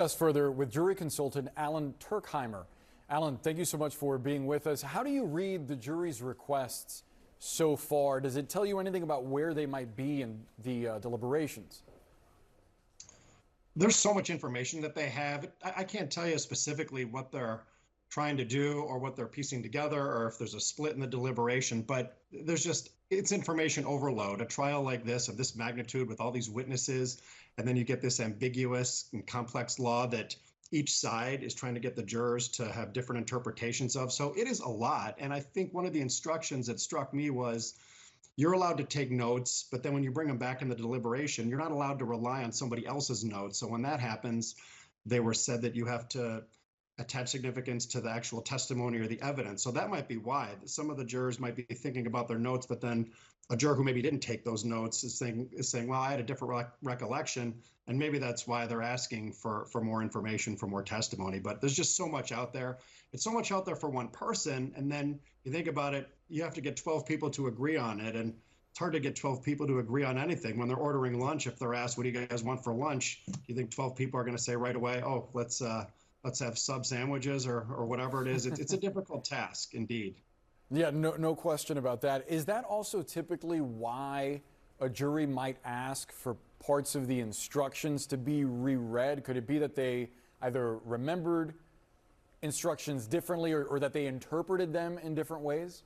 Discuss further with jury consultant Alan Tuerkheimer. Alan, thank you so much for being with us. How do you read the jury's requests so far? Does it tell you anything about where they might be in the deliberations? There's so much information that they have. I can't tell you specifically what they're trying to do or what they're piecing together or if there's a split in the deliberation, but it's information overload. A trial like this, of this magnitude with all these witnesses, and then you get this ambiguous and complex law that each side is trying to get the jurors to have different interpretations of. So it is a lot. And I think one of the instructions that struck me was, you're allowed to take notes, but then when you bring them back in the deliberation, you're not allowed to rely on somebody else's notes. So when that happens, they were said that you have to attach significance to the actual testimony or the evidence. So that might be why some of the jurors might be thinking about their notes, but then a juror who maybe didn't take those notes is saying, well, I had a different recollection. And maybe that's why they're asking for more information, for more testimony. But there's just so much out there. It's so much out there for one person. And then you think about it, you have to get 12 people to agree on it. And it's hard to get 12 people to agree on anything. When they're ordering lunch, if they're asked, what do you guys want for lunch? You think 12 people are going to say right away, oh, let's have sub sandwiches or whatever it is. It's a difficult task indeed. Yeah, no question about that. Is that also typically why a jury might ask for parts of the instructions to be reread? Could it be that they either remembered instructions differently or that they interpreted them in different ways?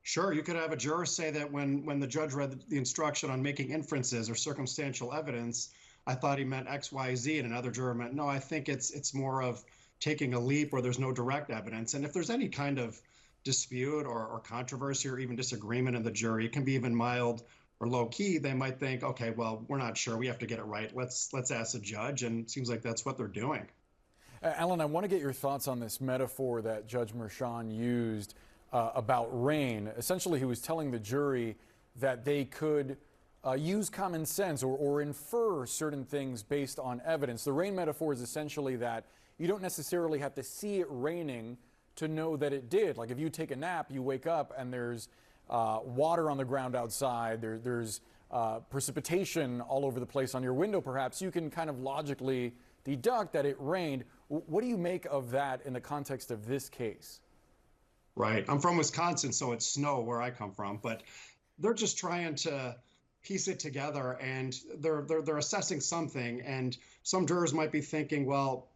Sure, you could have a juror say that when the judge read the instruction on making inferences or circumstantial evidence, I thought he meant X, Y, Z, and another juror meant, no, I think it's more of taking a leap where there's no direct evidence. And if there's any kind of dispute or controversy or even disagreement in the jury, it can be even mild or low key. They might think, okay, well, we're not sure. We have to get it right. Let's ask the judge. And it seems like that's what they're doing. Alan, I want to get your thoughts on this metaphor that Judge Merchan used about rain. Essentially, he was telling the jury that they could use common sense or infer certain things based on evidence. The rain metaphor is essentially that you don't necessarily have to see it raining to know that it did. Like if you take a nap, you wake up and there's water on the ground outside, there's precipitation all over the place on your window perhaps, you can kind of logically deduct that it rained. What do you make of that in the context of this case? Right. I'm from Wisconsin, so it's snow where I come from, but they're just trying to piece it together, and they're assessing something, and some jurors might be thinking, well,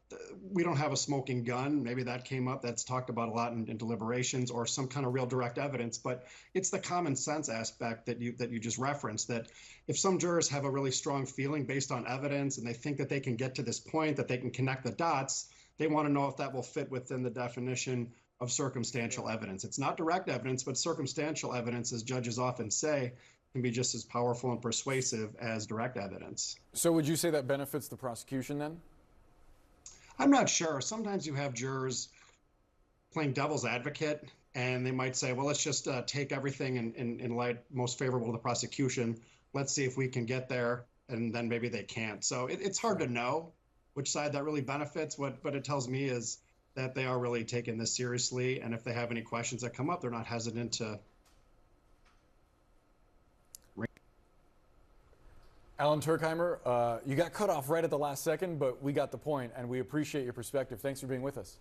we don't have a smoking gun. Maybe that came up. That's talked about a lot in deliberations, or some kind of real direct evidence. But it's the common sense aspect that you just referenced, that if some jurors have a really strong feeling based on evidence and they think that they can get to this point, that they can connect the dots, they want to know if that will fit within the definition of circumstantial evidence. It's not direct evidence, but circumstantial evidence, as judges often say, can be just as powerful and persuasive as direct evidence. So would you say that benefits the prosecution then? I'm not sure. Sometimes you have jurors playing devil's advocate, and they might say, well, let's just take everything in light most favorable to the prosecution. Let's see if we can get there, and then maybe they can't. So it's hard to know which side that really benefits. What it tells me is that they are really taking this seriously, and if they have any questions that come up, they're not hesitant to. Alan Tuerkheimer, you got cut off right at the last second, but we got the point, and we appreciate your perspective. Thanks for being with us.